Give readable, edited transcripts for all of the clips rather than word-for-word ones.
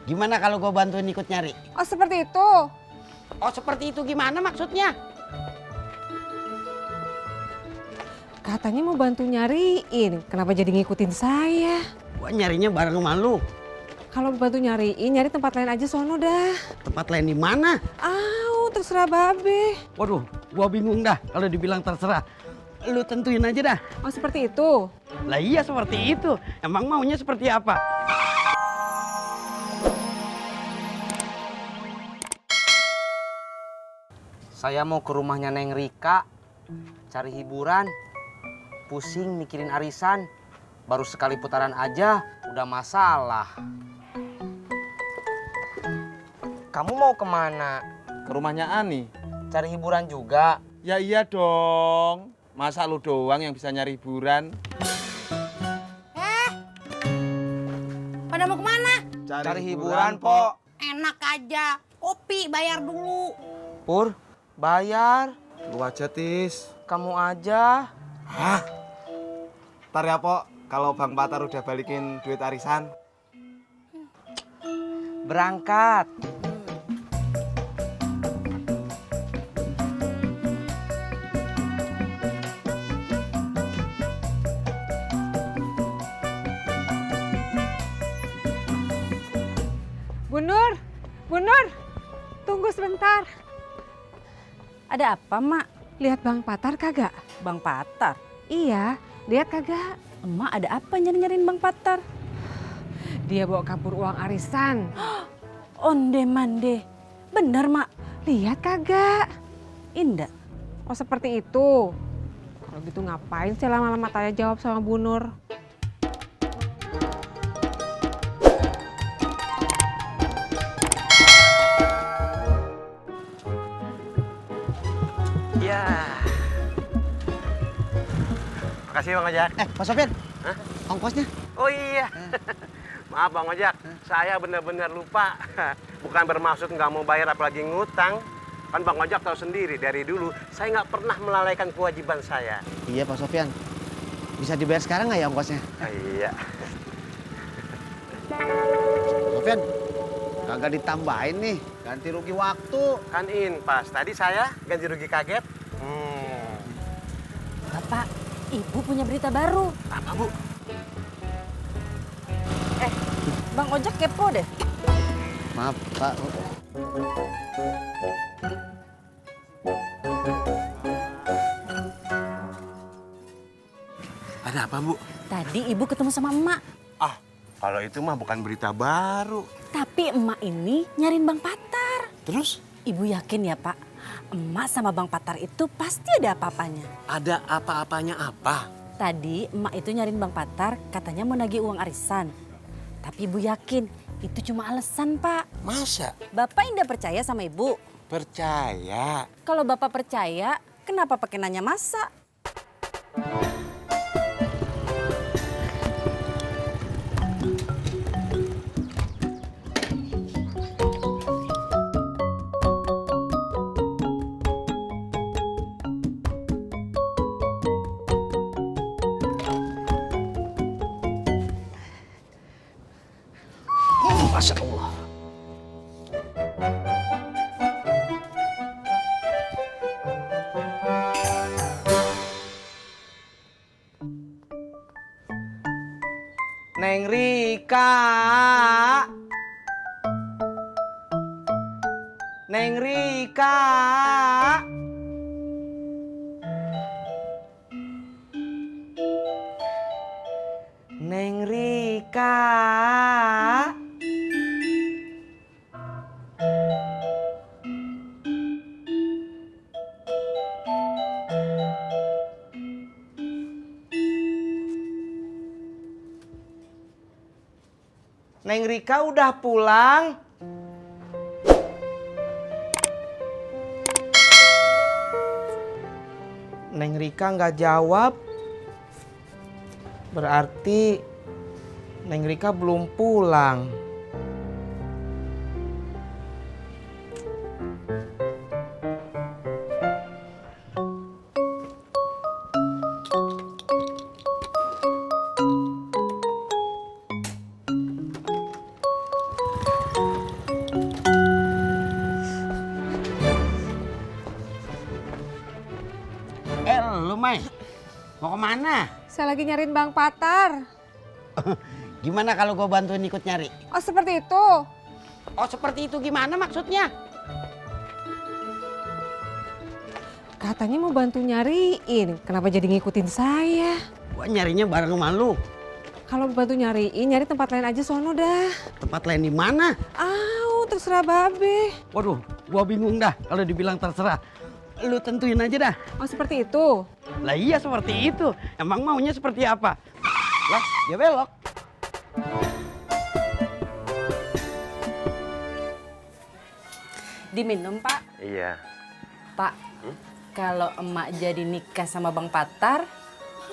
Gimana kalau gue bantuin ikut nyari? Oh seperti itu. Oh seperti itu gimana maksudnya? Katanya mau bantu nyariin. Kenapa jadi ngikutin saya? Gue nyarinya bareng sama lu. Kalau bantu nyariin, nyari tempat lain aja sono dah. Tempat lain di mana? Terserah babe. Waduh, gue bingung dah kalau dibilang terserah. Lu tentuin aja dah. Oh seperti itu. Lah iya seperti itu. Emang maunya seperti apa? Saya mau ke rumahnya Neng Rika, cari hiburan, pusing mikirin arisan, baru sekali putaran aja udah masalah. Kamu mau kemana? Ke rumahnya Ani. Cari hiburan juga? Ya iya dong. Masa lu doang yang bisa nyari hiburan? Pada mau kemana? Cari hiburan, Po. Enak aja, kopi bayar dulu. Pur, bayar. Lu aja, Tis. Kamu aja. Hah? Ntar ya, Po. Kalau Bang Patar udah balikin duit arisan. Berangkat. Bu Nur, tunggu sebentar. Ada apa, Mak? Lihat Bang Patar kagak? Bang Patar? Iya, lihat kagak? Emak ada apa nyari-nyariin Bang Patar? Dia bawa kabur uang arisan. Onde mande. Bener, Mak? Lihat kagak? Indah. Oh seperti itu. Kalau gitu ngapain sih lama-lama tanya jawab sama Bu Nur? Ya. Makasih Bang Ojak. Pak Sofyan. Hah? Ongkosnya? Oh iya. Maaf Bang Ojak, saya benar-benar lupa. Bukan bermaksud nggak mau bayar apalagi ngutang. Kan Bang Ojak tahu sendiri dari dulu saya nggak pernah melalaikan kewajiban saya. Iya Pak Sofyan. Bisa dibayar sekarang nggak ya ongkosnya? Iya. Pak Sofyan, kagak ditambahin nih. Ganti rugi waktu. Kan pas tadi saya ganti rugi kaget. Bapak, Ibu punya berita baru. Apa Bu? Bang Ojak kepo deh. Maaf Pak. Ada apa Bu? Tadi Ibu ketemu sama emak. Ah, kalau itu mah bukan berita baru. Tapi emak ini nyariin Bang Patar. Terus? Ibu yakin ya, Pak? Emak sama Bang Patar itu pasti ada apa-apanya. Ada apa-apanya apa? Tadi emak itu nyariin Bang Patar, katanya mau nagih uang arisan. Tapi Ibu yakin itu cuma alasan, Pak. Masa? Bapak indah percaya sama Ibu? Percaya? Kalau Bapak percaya, kenapa pakai nanya masa? Masya Allah. Neng Rika. Neng Rika. Neng Rika. Neng Rika udah pulang. Neng Rika nggak jawab. Berarti Neng Rika belum pulang. Mau kemana? Saya lagi nyariin Bang Patar. Gimana kalau gue bantuin ikut nyari? Oh seperti itu. Oh seperti itu gimana maksudnya? Katanya mau bantu nyariin. Kenapa jadi ngikutin saya? Gue nyarinya bareng sama lu. Kalau bantu nyariin, nyari tempat lain aja sono dah. Tempat lain di mana? Terserah babe. Waduh, gue bingung dah kalau dibilang terserah. Lu tentuin aja dah. Oh seperti itu. Lah iya seperti itu. Emang maunya seperti apa? Lah, dia belok. Diminum, Pak. Iya. Pak, kalau emak jadi nikah sama Bang Patar,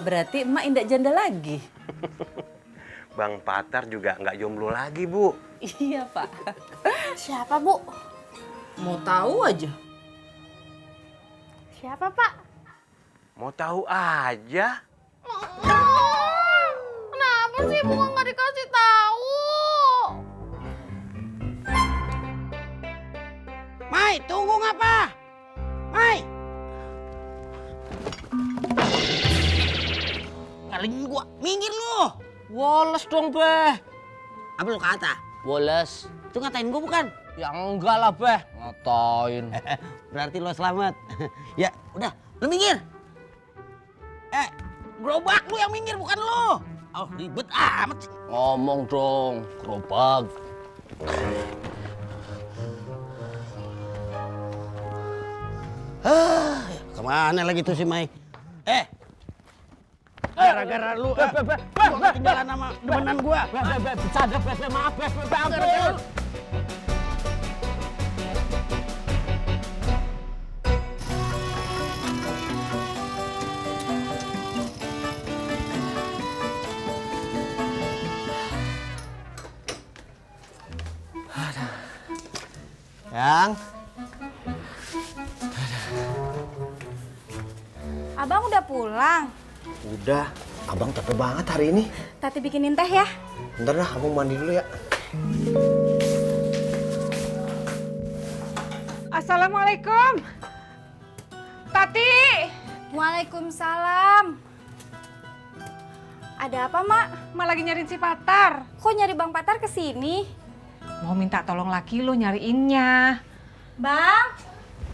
berarti emak indak janda lagi. Bang Patar juga nggak jomblo lagi, Bu. Iya, Pak. Siapa, Bu? Mau tahu aja. Siapa, Pak? Mau tahu aja. Kenapa sih bunga nggak dikasih tahu? Mai, tunggu ngapa? Mai. Ngalingin gua, minggir lu. Woles dong, Beh. Apa lu kata? Woles. Itu ngatain gua bukan? Ya enggak lah, Beh. Ngatain. Berarti lo selamat. Ya, udah, lu minggir. Gerobak lu yang minggir bukan lu. Oh, ribet amat sih. Ngomong dong, gerobak. Kemana lagi tuh si Mai? Gara-gara lu, gua ketinggalan sama demenan gua. Bercanda, maaf, ampun. Yang Abang udah pulang. Udah, abang capek banget hari ini. Tati bikinin teh ya. Bentar dah, abang mandi dulu ya. Assalamualaikum. Tati. Waalaikumsalam. Ada apa, Mak? Mak lagi nyariin si Patar. Kok nyari Bang Patar kesini? Mau minta tolong laki lu nyariinnya. Bang?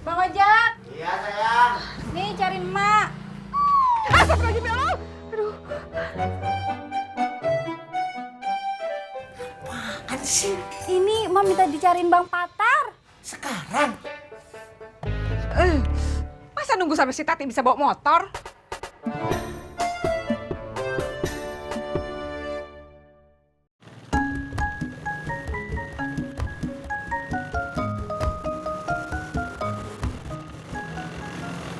Bang Ojak? Iya, sayang. Nih, cariin Mak. Astagfirullahaladzim, ya Allah. Aduh. Apaan sih? Ini Mak minta dicariin Bang Patar. sekarang. Masa nunggu sampai si Tati bisa bawa motor?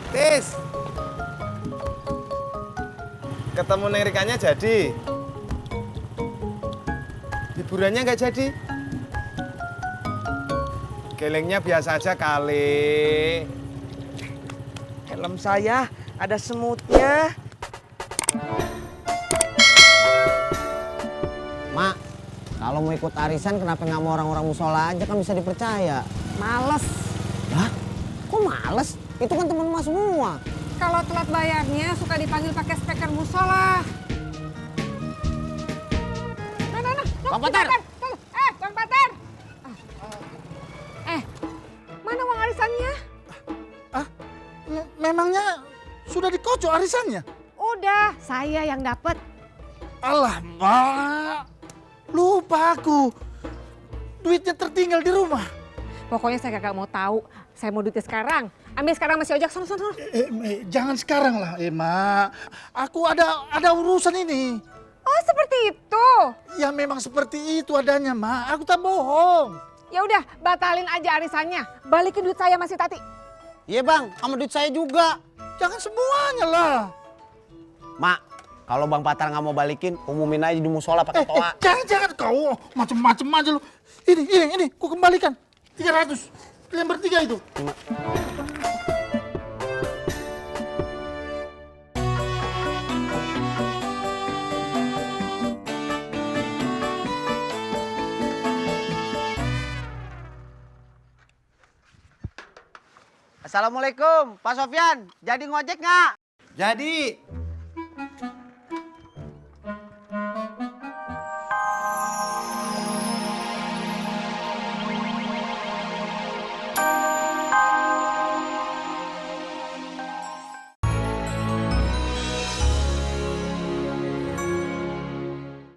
Tis. Ketemu Neng Rikanya jadi. Hiburannya nggak jadi. Gelengnya biasa aja kali. Helm saya ada semutnya. Mak, kalau mau ikut arisan kenapa nggak mau orang-orang musola aja, kan bisa dipercaya. Males. Hah? Kok males? Itu kan teman Mas semua. Kalau telat bayarnya suka dipanggil pakai speaker musola. Nah. Bang Patar! Bang Patar! Mana uang arisannya? Memangnya sudah dikocok arisannya? Udah, saya yang dapat. Alah, Mak. Lupa aku. Duitnya tertinggal di rumah. Pokoknya saya kagak mau tahu. Saya mau duitnya sekarang. Ambil sekarang masih ojek, sono. Jangan sekarang lah, Mak. Aku ada urusan ini. Oh, seperti itu. Ya memang seperti itu adanya, Mak. Aku tak bohong. Ya udah, batalin aja arisannya. Balikin duit saya masih Tati. Iya bang, sama duit saya juga. Jangan semuanya lah. Mak, kalau Bang Patar nggak mau balikin, umumin aja di musola pakai toa. Jangan kau macem-macem aja lu. Ini, ku kembalikan 300. Lembar 3 itu. Assalamualaikum, Pak Sofyan. Jadi ngojek nggak? Jadi,